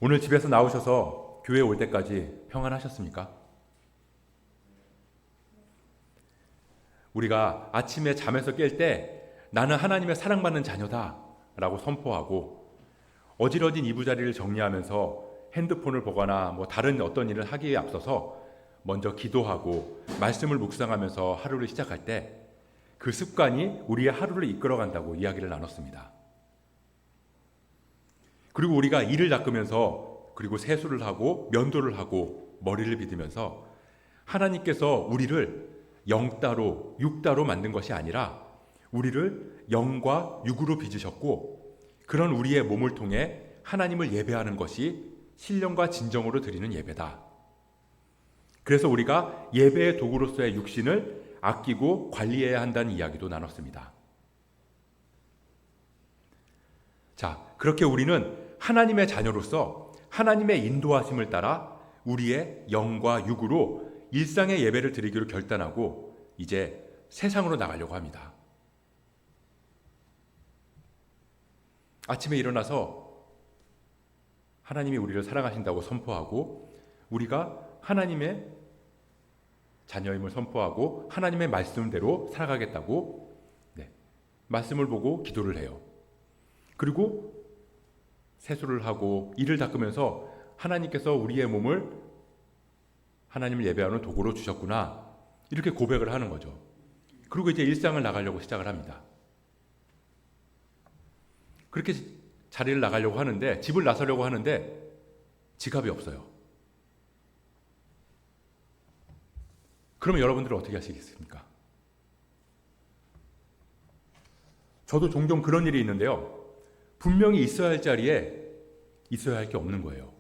오늘 집에서 나오셔서 교회 올 때까지 평안하셨습니까? 우리가 아침에 잠에서 깰 때 나는 하나님의 사랑받는 자녀다 라고 선포하고 어지러진 이부자리를 정리하면서 핸드폰을 보거나 다른 어떤 일을 하기에 앞서서 먼저 기도하고 말씀을 묵상하면서 하루를 시작할 때 그 습관이 우리의 하루를 이끌어간다고 이야기를 나눴습니다. 그리고 우리가 이를 닦으면서 그리고 세수를 하고 면도를 하고 머리를 빗으면서 하나님께서 우리를 영따로 육따로 만든 것이 아니라 우리를 영과 육으로 빚으셨고 그런 우리의 몸을 통해 하나님을 예배하는 것이 신령과 진정으로 드리는 예배다. 그래서 우리가 예배의 도구로서의 육신을 아끼고 관리해야 한다는 이야기도 나눴습니다. 자, 그렇게 우리는 하나님의 자녀로서 하나님의 인도하심을 따라 우리의 영과 육으로 일상의 예배를 드리기로 결단하고 이제 세상으로 나가려고 합니다. 아침에 일어나서 하나님이 우리를 사랑하신다고 선포하고 우리가 하나님의 자녀임을 선포하고 하나님의 말씀대로 살아가겠다고 말씀을 보고 기도를 해요. 그리고 세수를 하고 이를 닦으면서 하나님께서 우리의 몸을 하나님을 예배하는 도구로 주셨구나 이렇게 고백을 하는 거죠. 그리고 이제 일상을 나가려고 시작을 합니다. 그렇게 자리를 나가려고 하는데 집을 나서려고 하는데 지갑이 없어요. 그러면 여러분들은 어떻게 하시겠습니까? 저도 종종 그런 일이 있는데요. 분명히 있어야 할 자리에 있어야 할 게 없는 거예요.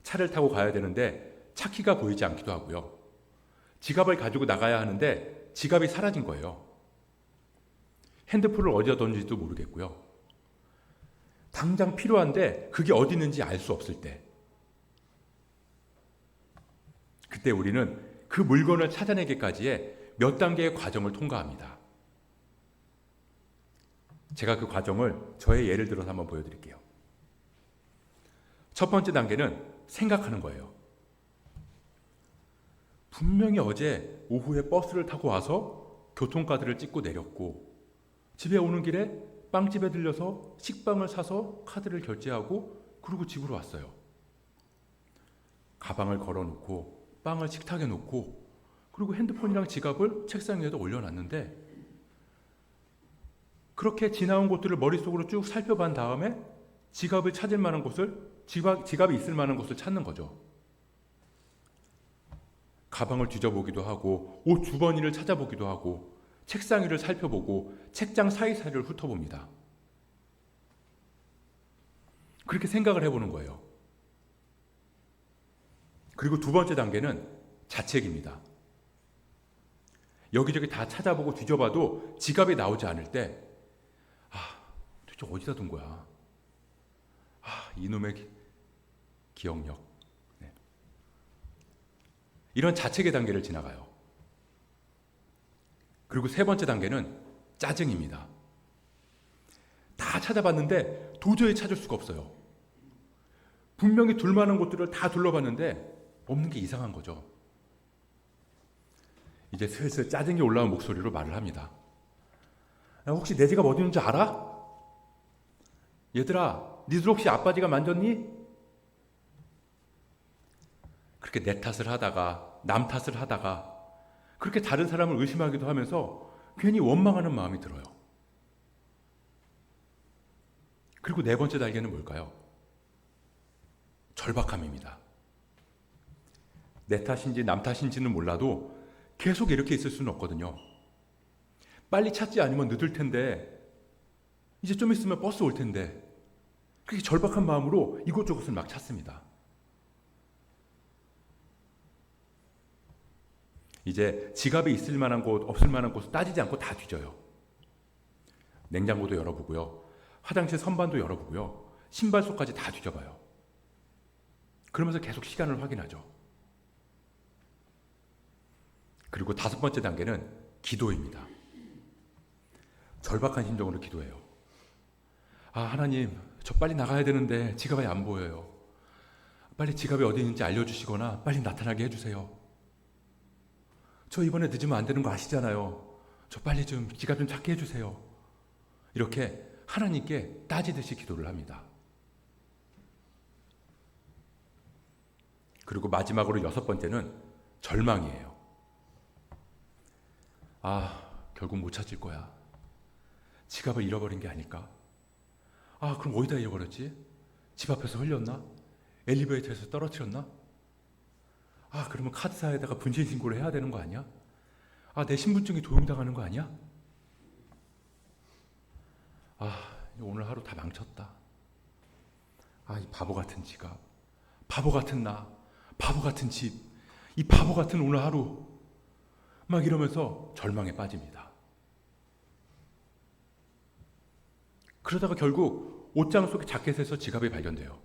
차를 타고 가야 되는데 차키가 보이지 않기도 하고요. 지갑을 가지고 나가야 하는데 지갑이 사라진 거예요. 핸드폰을 어디다 던질지도 모르겠고요. 당장 필요한데 그게 어디 있는지 알 수 없을 때 그때 우리는 그 물건을 찾아내기까지의 몇 단계의 과정을 통과합니다. 제가 그 과정을 저의 예를 들어서 한번 보여드릴게요. 첫 번째 단계는 생각하는 거예요. 분명히 어제 오후에 버스를 타고 와서 교통카드를 찍고 내렸고 집에 오는 길에 빵집에 들려서 식빵을 사서 카드를 결제하고 그리고 집으로 왔어요. 가방을 걸어놓고 빵을 식탁에 놓고 그리고 핸드폰이랑 지갑을 책상 위에다 올려놨는데 그렇게 지나온 곳들을 머릿속으로 쭉 살펴본 다음에 지갑을 찾을 만한 곳을 지갑이 있을 만한 곳을 찾는 거죠. 가방을 뒤져보기도 하고 옷 주머니를 찾아보기도 하고 책상 위를 살펴보고 책장 사이사이를 훑어봅니다. 그렇게 생각을 해보는 거예요. 그리고 두 번째 단계는 자책입니다. 여기저기 다 찾아보고 뒤져봐도 지갑이 나오지 않을 때 도대체 어디다 둔 거야? 이놈의 기억력. 이런 자책의 단계를 지나가요. 그리고 세 번째 단계는 짜증입니다. 다 찾아봤는데 도저히 찾을 수가 없어요. 분명히 둘 만한 곳들을 다 둘러봤는데 없는 게 이상한 거죠. 이제 슬슬 짜증이 올라온 목소리로 말을 합니다. 혹시 내 지갑 어디 있는지 알아? 얘들아, 니들 혹시 아빠 지갑 만졌니? 그렇게 내 탓을 하다가 남 탓을 하다가 그렇게 다른 사람을 의심하기도 하면서 괜히 원망하는 마음이 들어요. 그리고 네 번째 단계는 뭘까요? 절박함입니다. 내 탓인지 남 탓인지는 몰라도 계속 이렇게 있을 수는 없거든요. 빨리 찾지 않으면 늦을 텐데 이제 좀 있으면 버스 올 텐데 그렇게 절박한 마음으로 이곳저곳을 막 찾습니다. 이제 지갑이 있을 만한 곳 없을 만한 곳을 따지지 않고 다 뒤져요. 냉장고도 열어보고요. 화장실 선반도 열어보고요. 신발 속까지 다 뒤져봐요. 그러면서 계속 시간을 확인하죠. 그리고 다섯 번째 단계는 기도입니다. 절박한 심정으로 기도해요. 하나님, 저 빨리 나가야 되는데 지갑이 안 보여요. 빨리 지갑이 어디 있는지 알려주시거나 빨리 나타나게 해주세요. 저 이번에 늦으면 안 되는 거 아시잖아요. 저 빨리 좀 지갑 좀 찾게 해주세요. 이렇게 하나님께 따지듯이 기도를 합니다. 그리고 마지막으로 6번째는 절망이에요. 결국 못 찾을 거야. 지갑을 잃어버린 게 아닐까? 그럼 어디다 잃어버렸지? 집 앞에서 흘렸나? 엘리베이터에서 떨어뜨렸나? 그러면 카드사에다가 분실 신고를 해야 되는 거 아니야? 내 신분증이 도용당하는 거 아니야? 오늘 하루 다 망쳤다. 이 바보 같은 지갑, 바보 같은 나, 바보 같은 집, 이 바보 같은 오늘 하루. 막 이러면서 절망에 빠집니다. 그러다가 결국 옷장 속의 자켓에서 지갑이 발견돼요.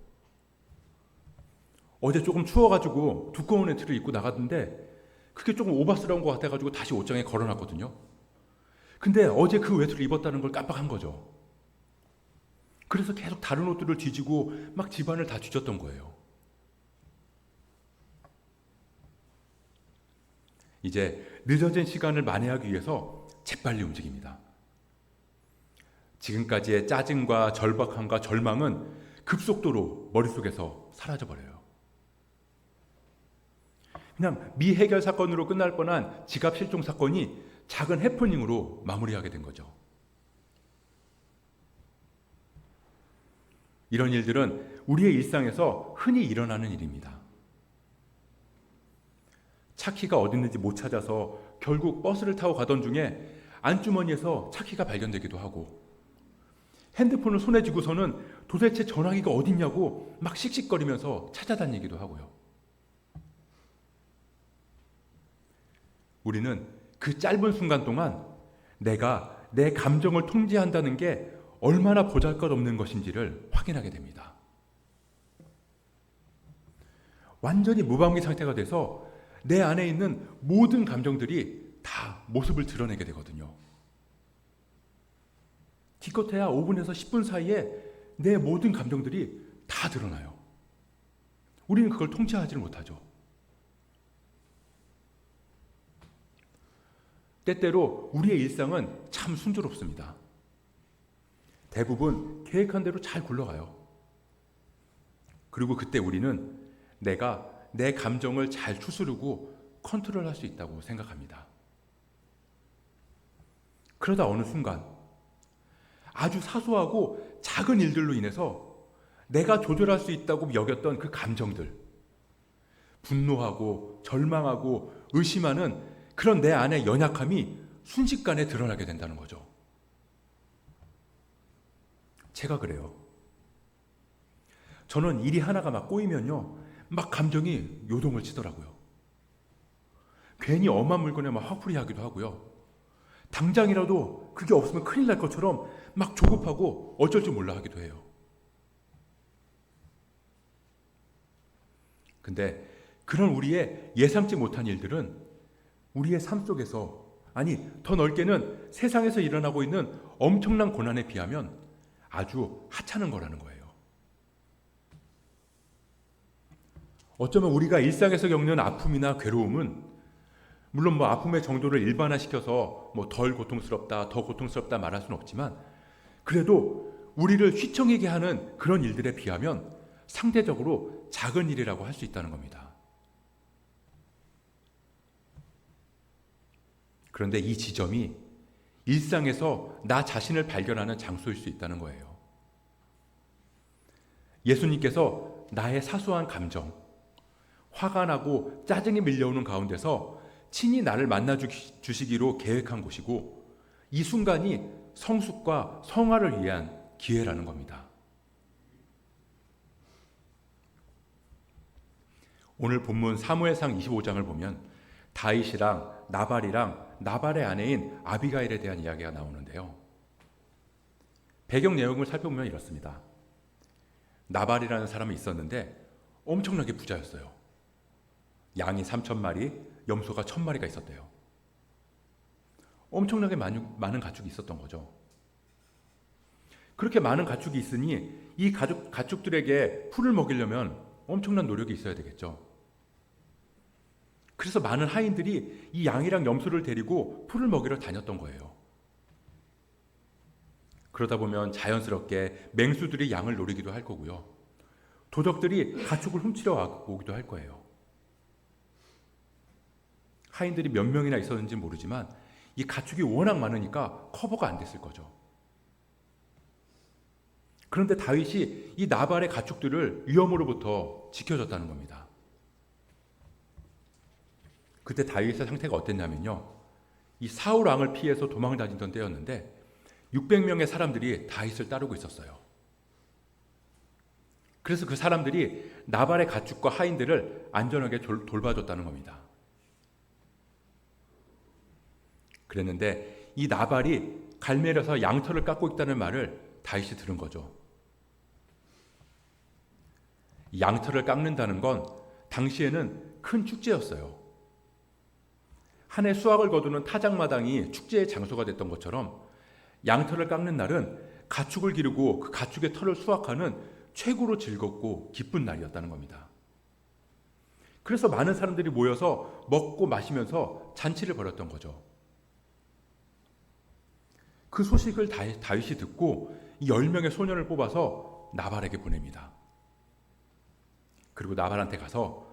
어제 조금 추워가지고 두꺼운 외투를 입고 나갔는데 그게 조금 오바스러운 것 같아가지고 다시 옷장에 걸어놨거든요. 근데 어제 그 외투를 입었다는 걸 깜빡한 거죠. 그래서 계속 다른 옷들을 뒤지고 막 집안을 다 뒤졌던 거예요. 이제 늦어진 시간을 만회하기 위해서 재빨리 움직입니다. 지금까지의 짜증과 절박함과 절망은 급속도로 머릿속에서 사라져버려요. 그냥 미해결 사건으로 끝날 뻔한 지갑 실종 사건이 작은 해프닝으로 마무리하게 된 거죠. 이런 일들은 우리의 일상에서 흔히 일어나는 일입니다. 차키가 어디 있는지 못 찾아서 결국 버스를 타고 가던 중에 안주머니에서 차키가 발견되기도 하고, 핸드폰을 손에 쥐고서는 도대체 전화기가 어딨냐고 막 씩씩거리면서 찾아다니기도 하고요. 우리는 그 짧은 순간 동안 내가 내 감정을 통제한다는 게 얼마나 보잘것없는 것인지를 확인하게 됩니다. 완전히 무방비 상태가 돼서 내 안에 있는 모든 감정들이 다 모습을 드러내게 되거든요. 기껏해야 5분에서 10분 사이에 내 모든 감정들이 다 드러나요. 우리는 그걸 통제하지 못하죠. 때때로 우리의 일상은 참 순조롭습니다. 대부분 계획한 대로 잘 굴러가요. 그리고 그때 우리는 내가 내 감정을 잘 추스르고 컨트롤할 수 있다고 생각합니다. 그러다 어느 순간 아주 사소하고 작은 일들로 인해서 내가 조절할 수 있다고 여겼던 그 감정들, 분노하고 절망하고 의심하는 그런 내 안의 연약함이 순식간에 드러나게 된다는 거죠. 제가 그래요. 저는 일이 하나가 막 꼬이면요, 막 감정이 요동을 치더라고요. 괜히 엄한 물건에 막 화풀이 하기도 하고요. 당장이라도 그게 없으면 큰일 날 것처럼 막 조급하고 어쩔 줄 몰라 하기도 해요. 근데 그런 우리의 예상치 못한 일들은 우리의 삶 속에서, 아니 더 넓게는 세상에서 일어나고 있는 엄청난 고난에 비하면 아주 하찮은 거라는 거예요. 어쩌면 우리가 일상에서 겪는 아픔이나 괴로움은, 물론 아픔의 정도를 일반화시켜서 덜 고통스럽다, 더 고통스럽다 말할 수는 없지만, 그래도 우리를 휘청이게 하는 그런 일들에 비하면 상대적으로 작은 일이라고 할 수 있다는 겁니다. 그런데 이 지점이 일상에서 나 자신을 발견하는 장소일 수 있다는 거예요. 예수님께서 나의 사소한 감정, 화가 나고 짜증이 밀려오는 가운데서 친히 나를 만나 주시기로 계획한 곳이고, 이 순간이 성숙과 성화를 위한 기회라는 겁니다. 오늘 본문 사무엘상 25장을 보면 다윗이랑 나발이랑 나발의 아내인 아비가일에 대한 이야기가 나오는데요. 배경 내용을 살펴보면 이렇습니다. 나발이라는 사람이 있었는데 엄청나게 부자였어요. 양이 3,000마리, 염소가 1,000마리가 있었대요. 엄청나게 많은 가축이 있었던 거죠. 그렇게 많은 가축이 있으니 이 가축들에게 풀을 먹이려면 엄청난 노력이 있어야 되겠죠. 그래서 많은 하인들이 이 양이랑 염소를 데리고 풀을 먹이러 다녔던 거예요. 그러다 보면 자연스럽게 맹수들이 양을 노리기도 할 거고요. 도적들이 가축을 훔치러 오기도 할 거예요. 하인들이 몇 명이나 있었는지 모르지만 이 가축이 워낙 많으니까 커버가 안 됐을 거죠. 그런데 다윗이 이 나발의 가축들을 위험으로부터 지켜줬다는 겁니다. 그때 다윗의 상태가 어땠냐면요. 이 사울 왕을 피해서 도망을 다니던 때였는데 600명의 사람들이 다윗을 따르고 있었어요. 그래서 그 사람들이 나발의 가축과 하인들을 안전하게 돌봐줬다는 겁니다. 그랬는데 이 나발이 갈멜에서 양털을 깎고 있다는 말을 다윗이 들은 거죠. 양털을 깎는다는 건 당시에는 큰 축제였어요. 한 해 수확을 거두는 타작마당이 축제의 장소가 됐던 것처럼 양털을 깎는 날은 가축을 기르고 그 가축의 털을 수확하는 최고로 즐겁고 기쁜 날이었다는 겁니다. 그래서 많은 사람들이 모여서 먹고 마시면서 잔치를 벌였던 거죠. 그 소식을 다윗이 듣고 10명의 소년을 뽑아서 나발에게 보냅니다. 그리고 나발한테 가서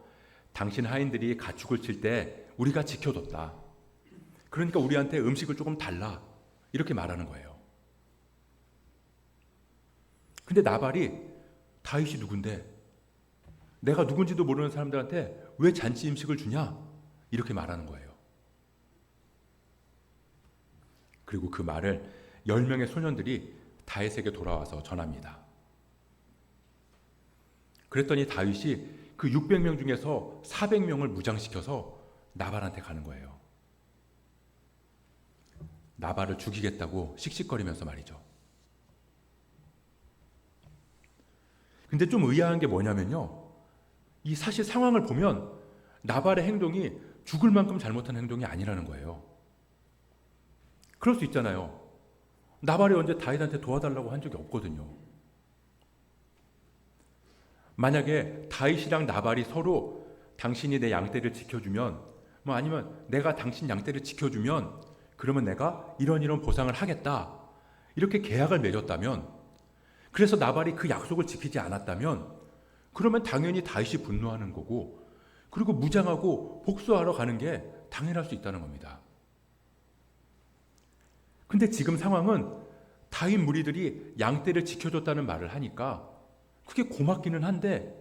당신 하인들이 가축을 칠 때 우리가 지켜줬다. 그러니까 우리한테 음식을 조금 달라. 이렇게 말하는 거예요. 근데 나발이 다윗이 누군데 내가 누군지도 모르는 사람들한테 왜 잔치 음식을 주냐? 이렇게 말하는 거예요. 그리고 그 말을 10명의 소년들이 다윗에게 돌아와서 전합니다. 그랬더니 다윗이 그 600명 중에서 400명을 무장시켜서 나발한테 가는 거예요. 나발을 죽이겠다고 씩씩거리면서 말이죠. 근데 좀 의아한 게 뭐냐면요. 이 사실 상황을 보면 나발의 행동이 죽을 만큼 잘못한 행동이 아니라는 거예요. 그럴 수 있잖아요. 나발이 언제 다윗한테 도와달라고 한 적이 없거든요. 만약에 다윗이랑 나발이 서로 당신이 내 양떼를 지켜주면 아니면 내가 당신 양떼를 지켜주면 그러면 내가 이런 보상을 하겠다. 이렇게 계약을 맺었다면 그래서 나발이 그 약속을 지키지 않았다면 그러면 당연히 다윗이 분노하는 거고 그리고 무장하고 복수하러 가는 게 당연할 수 있다는 겁니다. 근데 지금 상황은 다윗 무리들이 양떼를 지켜줬다는 말을 하니까 그게 고맙기는 한데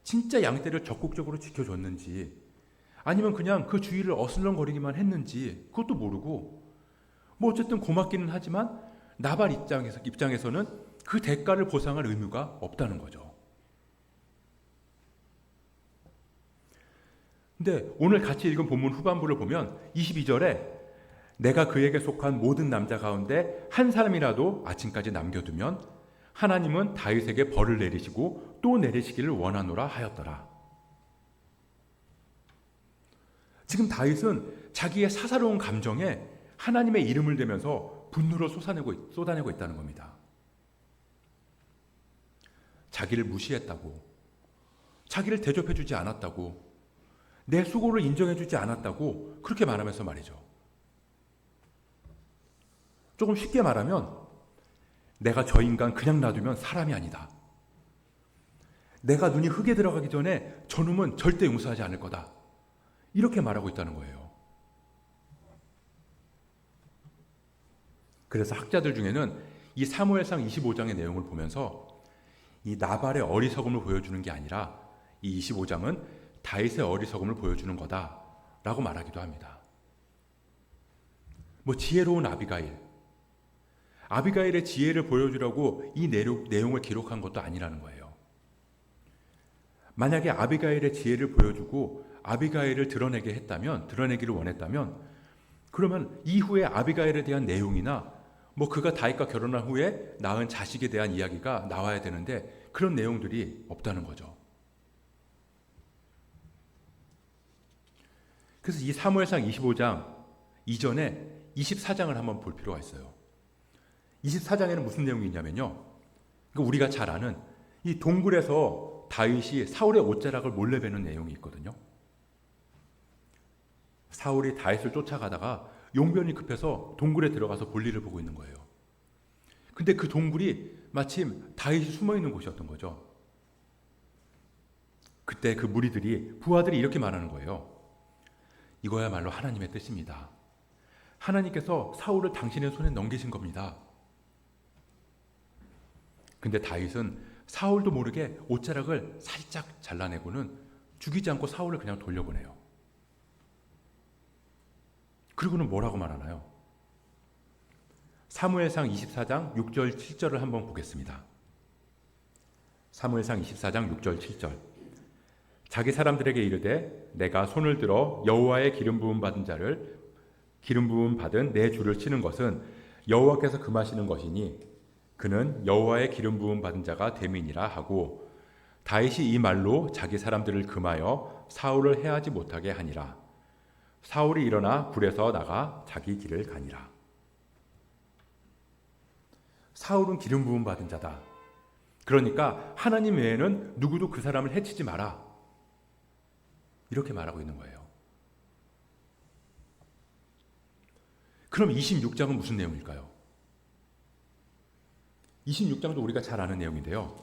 진짜 양떼를 적극적으로 지켜줬는지 아니면 그냥 그 주위를 어슬렁거리기만 했는지 그것도 모르고 어쨌든 고맙기는 하지만 나발 입장에서는 그 대가를 보상할 의무가 없다는 거죠. 근데 오늘 같이 읽은 본문 후반부를 보면 22절에 내가 그에게 속한 모든 남자 가운데 한 사람이라도 아침까지 남겨두면 하나님은 다윗에게 벌을 내리시고 또 내리시기를 원하노라 하였더라. 지금 다윗은 자기의 사사로운 감정에 하나님의 이름을 대면서 분노를 쏟아내고 있다는 겁니다. 자기를 무시했다고, 자기를 대접해주지 않았다고, 내 수고를 인정해주지 않았다고 그렇게 말하면서 말이죠. 조금 쉽게 말하면 내가 저 인간 그냥 놔두면 사람이 아니다. 내가 눈이 흙에 들어가기 전에 저놈은 절대 용서하지 않을 거다. 이렇게 말하고 있다는 거예요. 그래서 학자들 중에는 이 사무엘상 25장의 내용을 보면서 이 나발의 어리석음을 보여주는 게 아니라 이 25장은 다윗의 어리석음을 보여주는 거다라고 말하기도 합니다. 지혜로운 아비가일의 지혜를 보여주려고 이 내용을 기록한 것도 아니라는 거예요. 만약에 아비가일의 지혜를 보여주고 아비가일을 드러내기를 원했다면 그러면 이후에 아비가일에 대한 내용이나 그가 다윗과 결혼한 후에 낳은 자식에 대한 이야기가 나와야 되는데 그런 내용들이 없다는 거죠. 그래서 이 사무엘상 25장 이전에 24장을 한번 볼 필요가 있어요. 24장에는 무슨 내용이 있냐면요. 그러니까 우리가 잘 아는 이 동굴에서 다윗이 사울의 옷자락을 몰래 베는 내용이 있거든요. 사울이 다윗을 쫓아가다가 용변이 급해서 동굴에 들어가서 볼일을 보고 있는 거예요. 근데 그 동굴이 마침 다윗이 숨어 있는 곳이었던 거죠. 그때 그 무리들이, 부하들이 이렇게 말하는 거예요. 이거야말로 하나님의 뜻입니다. 하나님께서 사울을 당신의 손에 넘기신 겁니다. 근데 다윗은 사울도 모르게 옷자락을 살짝 잘라내고는 죽이지 않고 사울을 그냥 돌려보내요. 그리고는 뭐라고 말하나요? 사무엘상 24장 6절 7절을 한번 보겠습니다. 사무엘상 24장 6절 7절. 자기 사람들에게 이르되 내가 손을 들어 여호와의 기름 부음 받은 내 주를 치는 것은 여호와께서 금하시는 것이니 그는 여호와의 기름 부음 받은 자가 됨이니라 하고, 다윗이 이 말로 자기 사람들을 금하여 사울을 해하지 못하게 하니라. 사울이 일어나 굴에서 나가 자기 길을 가니라. 사울은 기름 부음 받은 자다. 그러니까 하나님 외에는 누구도 그 사람을 해치지 마라. 이렇게 말하고 있는 거예요. 그럼 26장은 무슨 내용일까요? 26장도 우리가 잘 아는 내용인데요.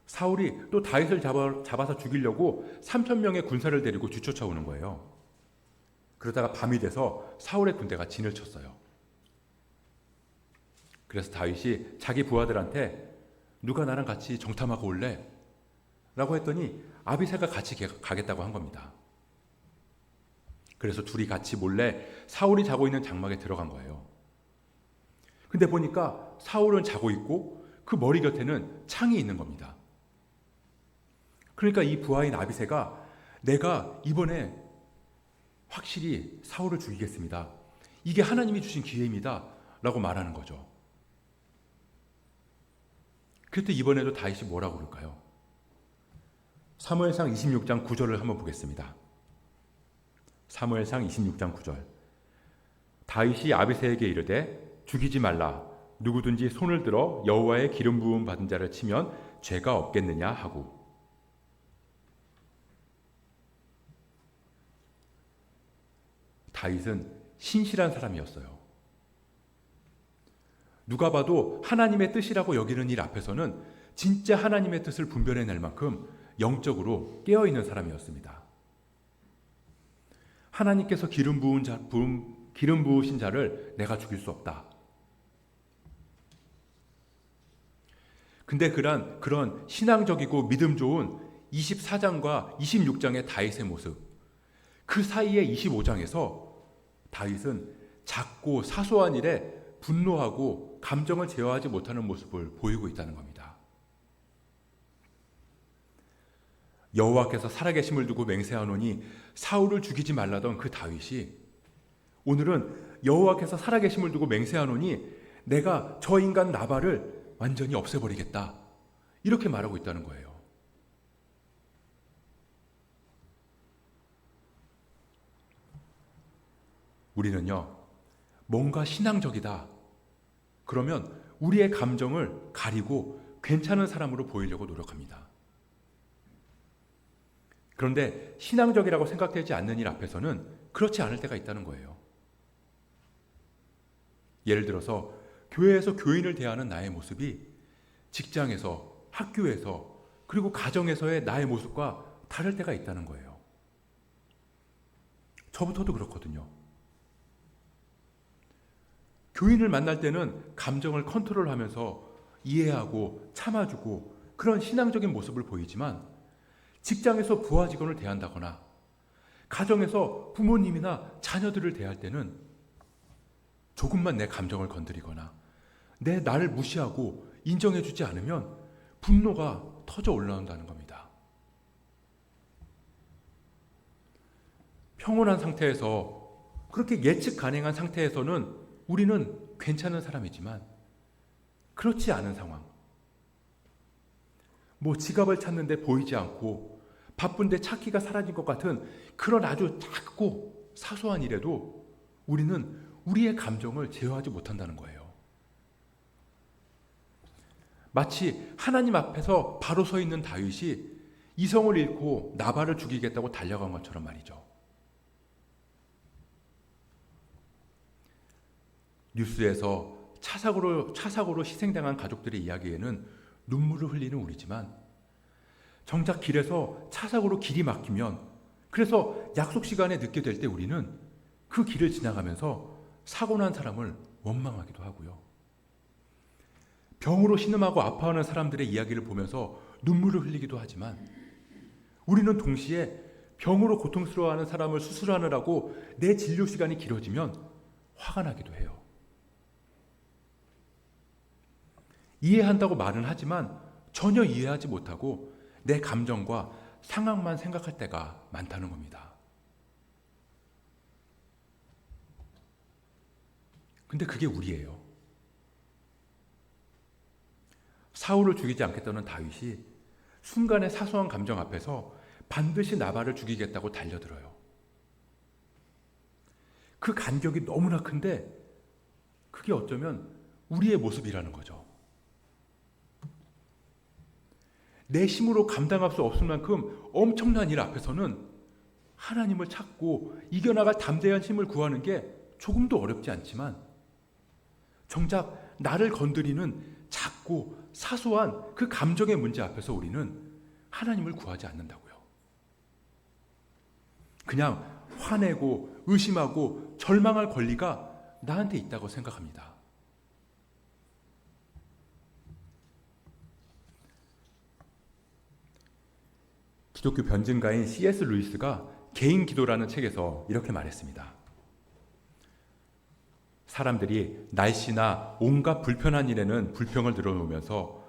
사울이 또 다윗을 잡아서 죽이려고 3,000명의 군사를 데리고 뒤쫓아오는 거예요. 그러다가 밤이 돼서 사울의 군대가 진을 쳤어요. 그래서 다윗이 자기 부하들한테 누가 나랑 같이 정탐하고 올래? 라고 했더니 아비새가 같이 가겠다고 한 겁니다. 그래서 둘이 같이 몰래 사울이 자고 있는 장막에 들어간 거예요. 근데 보니까 사울은 자고 있고 그 머리 곁에는 창이 있는 겁니다. 그러니까 이 부하인 아비새가 내가 이번에 확실히 사울을 죽이겠습니다. 이게 하나님이 주신 기회입니다. 라고 말하는 거죠. 그때 이번에도 다윗이 뭐라고 그럴까요? 사무엘상 26장 9절을 한번 보겠습니다. 사무엘상 26장 9절. 다윗이 아비새에게 이르되 죽이지 말라. 누구든지 손을 들어 여호와의 기름 부음 받은 자를 치면 죄가 없겠느냐 하고. 다윗은 신실한 사람이었어요. 누가 봐도 하나님의 뜻이라고 여기는 일 앞에서는 진짜 하나님의 뜻을 분별해낼 만큼 영적으로 깨어있는 사람이었습니다. 하나님께서 기름 부으신 자를 내가 죽일 수 없다. 근데 그런 신앙적이고 믿음 좋은 24장과 26장의 다윗의 모습, 그 사이에 25장에서 다윗은 작고 사소한 일에 분노하고 감정을 제어하지 못하는 모습을 보이고 있다는 겁니다. 여호와께서 살아계심을 두고 맹세하노니 사울을 죽이지 말라던 그 다윗이 오늘은 여호와께서 살아계심을 두고 맹세하노니 내가 저 인간 나발을 완전히 없애버리겠다. 이렇게 말하고 있다는 거예요. 우리는요, 뭔가 신앙적이다. 그러면 우리의 감정을 가리고 괜찮은 사람으로 보이려고 노력합니다. 그런데 신앙적이라고 생각되지 않는 일 앞에서는 그렇지 않을 때가 있다는 거예요. 예를 들어서 교회에서 교인을 대하는 나의 모습이 직장에서, 학교에서, 그리고 가정에서의 나의 모습과 다를 때가 있다는 거예요. 저부터도 그렇거든요. 교인을 만날 때는 감정을 컨트롤하면서 이해하고 참아주고 그런 신앙적인 모습을 보이지만 직장에서 부하 직원을 대한다거나 가정에서 부모님이나 자녀들을 대할 때는 조금만 내 감정을 건드리거나 나를 무시하고 인정해주지 않으면 분노가 터져 올라온다는 겁니다. 평온한 상태에서, 그렇게 예측 가능한 상태에서는 우리는 괜찮은 사람이지만 그렇지 않은 상황, 지갑을 찾는데 보이지 않고 바쁜데 찾기가 사라진 것 같은 그런 아주 작고 사소한 일에도 우리는 우리의 감정을 제어하지 못한다는 거예요. 마치 하나님 앞에서 바로 서 있는 다윗이 이성을 잃고 나발을 죽이겠다고 달려간 것처럼 말이죠. 뉴스에서 차사고로 희생당한 가족들의 이야기에는 눈물을 흘리는 우리지만 정작 길에서 차사고로 길이 막히면, 그래서 약속 시간에 늦게 될 때 우리는 그 길을 지나가면서 사고 난 사람을 원망하기도 하고요. 병으로 신음하고 아파하는 사람들의 이야기를 보면서 눈물을 흘리기도 하지만 우리는 동시에 병으로 고통스러워하는 사람을 수술하느라고 내 진료 시간이 길어지면 화가 나기도 해요. 이해한다고 말은 하지만 전혀 이해하지 못하고 내 감정과 상황만 생각할 때가 많다는 겁니다. 근데 그게 우리예요. 사울을 죽이지 않겠다는 다윗이 순간의 사소한 감정 앞에서 반드시 나발을 죽이겠다고 달려들어요. 그 간격이 너무나 큰데 그게 어쩌면 우리의 모습이라는 거죠. 내 힘으로 감당할 수 없을 만큼 엄청난 일 앞에서는 하나님을 찾고 이겨나갈 담대한 힘을 구하는 게 조금도 어렵지 않지만 정작 나를 건드리는 작고 사소한 그 감정의 문제 앞에서 우리는 하나님을 구하지 않는다고요. 그냥 화내고 의심하고 절망할 권리가 나한테 있다고 생각합니다. 기독교 변증가인 C.S. 루이스가 개인 기도라는 책에서 이렇게 말했습니다. 사람들이 날씨나 온갖 불편한 일에는 불평을 늘어놓으면서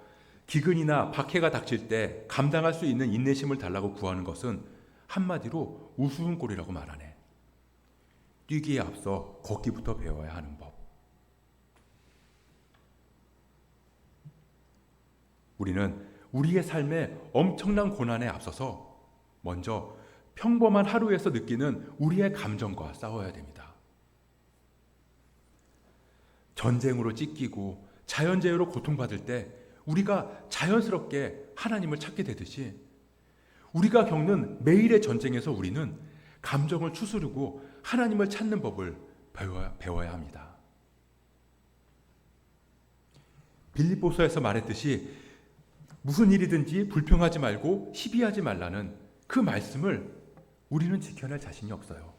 기근이나 박해가 닥칠 때 감당할 수 있는 인내심을 달라고 구하는 것은 한마디로 우스운 꼴이라고 말하네. 뛰기에 앞서 걷기부터 배워야 하는 법. 우리는 우리의 삶에 엄청난 고난에 앞서서 먼저 평범한 하루에서 느끼는 우리의 감정과 싸워야 됩니다. 전쟁으로 찢기고 자연재해로 고통받을 때 우리가 자연스럽게 하나님을 찾게 되듯이 우리가 겪는 매일의 전쟁에서 우리는 감정을 추스르고 하나님을 찾는 법을 배워야 합니다. 빌립보서에서 말했듯이 무슨 일이든지 불평하지 말고 시비하지 말라는 그 말씀을 우리는 지켜낼 자신이 없어요.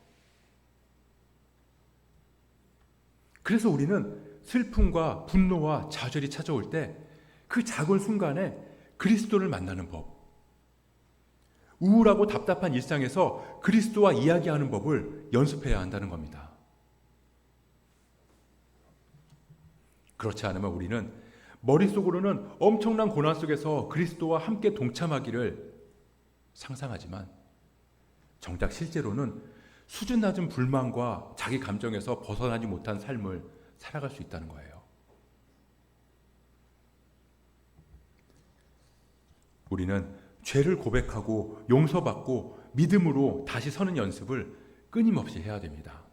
그래서 우리는 슬픔과 분노와 좌절이 찾아올 때 그 작은 순간에 그리스도를 만나는 법, 우울하고 답답한 일상에서 그리스도와 이야기하는 법을 연습해야 한다는 겁니다. 그렇지 않으면 우리는 머릿속으로는 엄청난 고난 속에서 그리스도와 함께 동참하기를 상상하지만 정작 실제로는 수준 낮은 불만과 자기 감정에서 벗어나지 못한 삶을 살아갈 수 있다는 거예요. 우리는 죄를 고백하고 용서받고 믿음으로 다시 서는 연습을 끊임없이 해야 됩니다.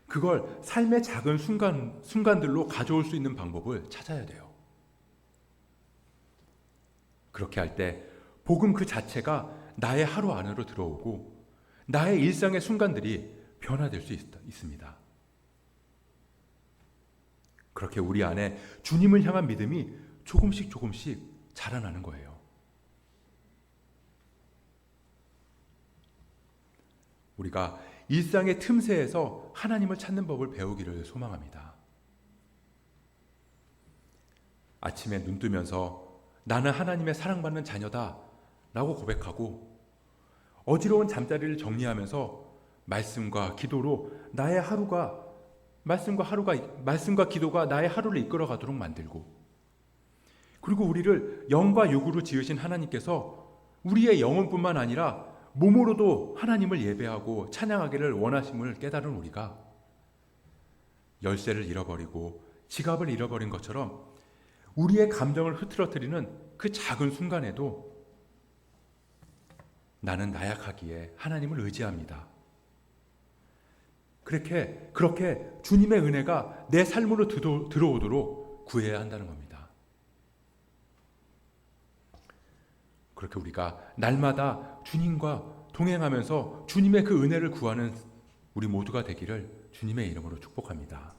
그걸 삶의 작은 순간들로 가져올 수 있는 방법을 찾아야 돼요. 그렇게 할 때 복음 그 자체가 나의 하루 안으로 들어오고 나의 일상의 순간들이 변화될 수 있습니다. 그렇게 우리 안에 주님을 향한 믿음이 조금씩 자라나는 거예요. 우리가 일상의 틈새에서 하나님을 찾는 법을 배우기를 소망합니다. 아침에 눈 뜨면서 나는 하나님의 사랑받는 자녀다 라고 고백하고 어지러운 잠자리를 정리하면서 말씀과 기도로 나의 하루가 말씀과 기도가 나의 하루를 이끌어 가도록 만들고, 그리고 우리를 영과 육으로 지으신 하나님께서 우리의 영혼뿐만 아니라 몸으로도 하나님을 예배하고 찬양하기를 원하심을 깨달은 우리가 열쇠를 잃어버리고 지갑을 잃어버린 것처럼 우리의 감정을 흐트러뜨리는 그 작은 순간에도 나는 나약하기에 하나님을 의지합니다. 그렇게 주님의 은혜가 내 삶으로 들어오도록 구해야 한다는 겁니다. 그렇게 우리가 날마다 주님과 동행하면서 주님의 그 은혜를 구하는 우리 모두가 되기를 주님의 이름으로 축복합니다.